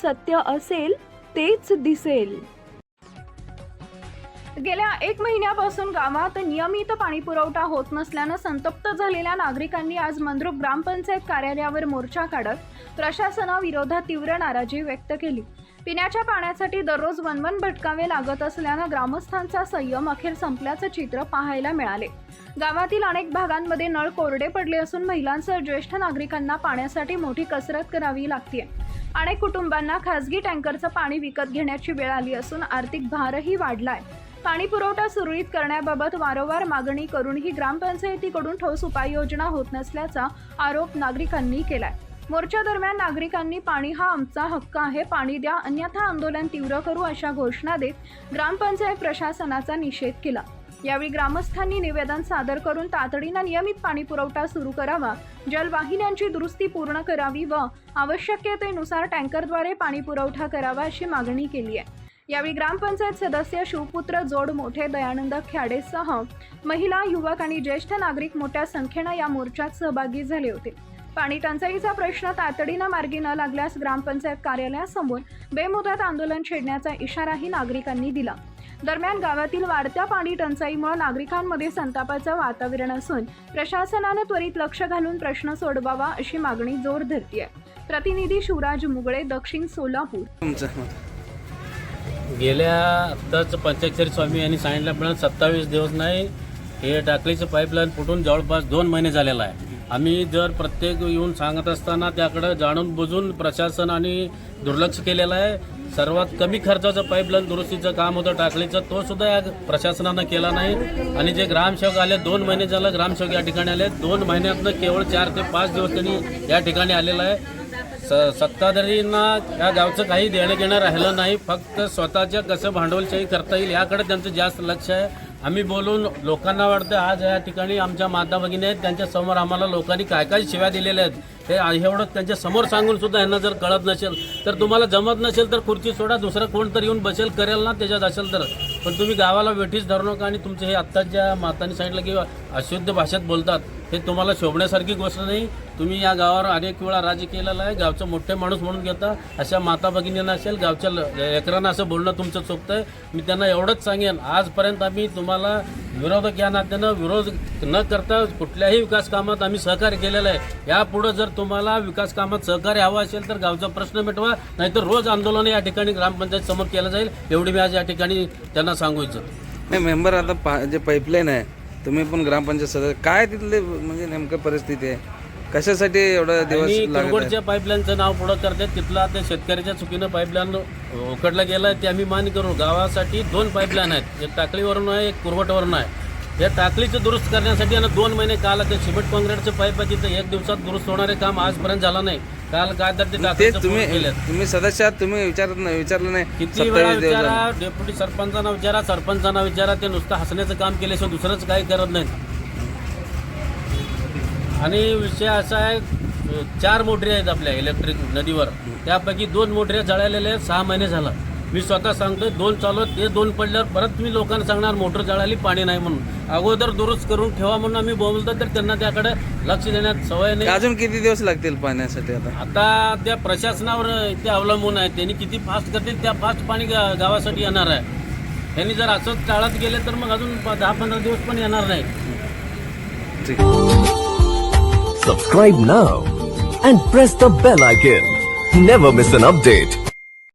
सत्य असेल तेच दिसेल। गेल्या 1 महिन्यापासून गावात नियमित पाणी पुरवठा होत नसल्याने संतप्त झालेल्या नागरिकांनी आज मंद्रुप ग्रामपंचायत कार्यालयावर मोर्चा काढत प्रशासनाविरोधात तीव्र नाराजी व्यक्त केली। पिण्याच्या पाण्यासाठी दररोज वनवन भटकावे लागत असल्याने ग्रामस्थांचा संयम अखेर संपल्याचे चित्र पाहायला मिळाले। गावातील अनेक भागांमध्ये नळ कोरडे पडले असून महिलांसह ज्येष्ठ नागरिकांना पाण्यासाठी मोठी कसरत करावी लागते। अनेक कुटुंबांना खासगी टँकरचं पाणी विकत घेण्याची वेळ आली असून आर्थिक भारही वाढलाय। पाणी पुरवठा सुरळीत करण्याबाबत वारंवार मागणी करूनही ग्रामपंचायतीकडून ठोस उपाययोजना होत नसल्याचा आरोप नागरिकांनी केलाय। मोर्चा दरम्यान नागरिकांनी पाणी हा आमचा हक्क आहे, पाणी द्या अन्यथा आंदोलन तीव्र करू अशा घोषणा देत ग्रामपंचायत प्रशासनाचा निषेध केला। यावेळी ग्रामस्थांनी निवेदन सादर करून तातडीने नियमित पाणी पुरवठा सुरू करावा, जलवाहिन्यांची दुरुस्ती पूर्ण करावी व आवश्यकतेनुसार टँकरद्वारे पाणी पुरवठा करावा अशी मागणी केली आहे। यावेळी ग्रामपंचायत सदस्य शिवपुत्र जोड मोठे, दयानंद ख्याडेसह महिला, युवक आणि ज्येष्ठ नागरिक मोठ्या संख्येने या मोर्चात सहभागी झाले होते। पाणी टंचाईचा प्रश्न तातडीने मार्गी न लागल्यास ग्रामपंचायत कार्यालयासमोर बेमुदत आंदोलन छेडण्याचा इशाराही नागरिकांनी दिला। दरम्यान गावातील वाढत्या पाणी टंचाईमुळे नागरिकांमध्ये संतापाचं वातावरण असून प्रशासनाने त्वरित लक्ष घालून प्रश्न सोडवावा अशी मागणी जोर धरते आहे। प्रतिनिधी शिवराज मुगळे, दक्षिण सोलापूर। गेल्या आत्ताच पंचाक्षरी स्वामी यांनी सांगितल्याप्रमाणे 27 दिवस नाही, हे टाकळीचं पाईपलाईन फुटून जवळपास 2 महिने झालेला आहे। आम्ही जर प्रत्येक येऊन सांगत असताना त्याकडे जाणून बुजून प्रशासन आणि दुर्लक्ष केलेलं आहे। सर्वात कमी खर्चाचं पाईपलाईन दुरुस्तीचं काम होतं टाकळीचं, तो सुद्धा या प्रशासनानं केला नाही। आणि जे ग्रामसेवक आले, 2 महिने झालं ग्रामसेवक या ठिकाणी आले, 2 महिन्यातनं केवळ 4 ते 5 दिवस त्यांनी या ठिकाणी आलेला आहे। सत्ताधारींना या गावचं काही देणं घेणं राहिलं नाही, फक्त स्वतःच्या कसं भांडवलशाही करता येईल याकडे त्यांचं जास्त लक्ष आहे। आम्ही बोलून लोकांना वाटतं आज या ठिकाणी आमच्या माता भगिनी आहेत, त्यांच्या समोर आम्हाला लोकांनी काय काय शिव्या दिलेल्या आहेत हे एवढं त्यांच्या समोर सांगून सुद्धा यांना जर कळत नसेल तर तुम्हाला जमत नसेल तर खुर्ची सोडा, दुसरं कोण तर येऊन बसेल करेल ना त्याच्यात असेल तर, पण तुम्ही गावाला वेठीच धरू नका। आणि तुमचे हे आत्ताच्या मातांनी सांगितलं की अशुद्ध भाषेत बोलतात, हे तुम्हाला शोभण्यासारखी गोष्ट नाही। तुम्ही या गावावर अनेक वेळा राज्य केलेलं आहे, गावचं मोठे माणूस म्हणून घेता, अशा माता भगिनींना असेल गावच्या लेकरांना असं बोलणं तुमचं चुकतं आहे। मी त्यांना एवढंच सांगेन, आजपर्यंत आम्ही तुम्हाला विरोधक या नात्यानं विरोध न करता कुठल्याही विकास कामात आम्ही सहकार्य केलेलं आहे। यापुढे जर तुम्हाला विकास कामात सहकार्य हवं असेल तर गावचा प्रश्न मिटवा, नाहीतर रोज आंदोलन या ठिकाणी ग्रामपंचायत समोर केलं जाईल, एवढी मी आज या ठिकाणी त्यांना सांगू इच्छितो। नाही मेंबर, आता जे पाईपलाईन आहे, तुम्ही पण ग्रामपंचायत सदस्य, काय तिथले म्हणजे नेमकं परिस्थिती आहे, कशासाठी एवढा दिवस कुरगोडच्या पाईपलाईनचं नाव पुढं करतात, तिथला ते शेतकऱ्याच्या चुकीनं पाईपलाईन उकडला गेला ते आम्ही मान्य करू। गावासाठी 2 पाईपलाईन आहेत, एक टाकळीवरून आहे, एक कुरवटवरून आहे। या टाकळीचं दुरुस्त करण्यासाठी आणि 2 महिने काल ते सिमेंट काँक्रीटचं पाईप आहे, तिथं 1 दिवसात दुरुस्त होणारे काम आजपर्यंत झालं नाही। काल काय तर ते तुम्ही सदस्य आहात, तुम्ही विचारलं नाही? किती वेळा विचारा, डेप्युटी सरपंचांना विचारा, सरपंचांना विचारा, ते नुसतं हसण्याचं काम केल्याशिवाय दुसरंच काही करत नाहीत। आणि विषय असा आहे, 4 मोटरी आहेत आपल्या इलेक्ट्रिक नदीवर, त्यापैकी 2 मोटऱ्या जळालेल्या आहेत, 6 महिने झालं। मी स्वतः सांगतोय 2 चालू ते 2 पडल्यावर परत तुम्ही लोकांना सांगणार मोटर जळाली पाणी नाही म्हणून। अगोदर दुरुस्त करून ठेवा म्हणून आम्ही बोलतो, तर त्यांना त्याकडे लक्ष देण्यात सवय नाही। अजून किती दिवस लागतील पाण्यासाठी? आता त्या प्रशासनावर ते अवलंबून आहे, त्यांनी किती फास्ट करतील त्या फास्ट पाणी गावासाठी येणार आहे। त्यांनी जर असंच टाळत गेले तर मग अजून 10-15 दिवस पण येणार नाही। Subscribe now and press the bell icon. Never miss an update.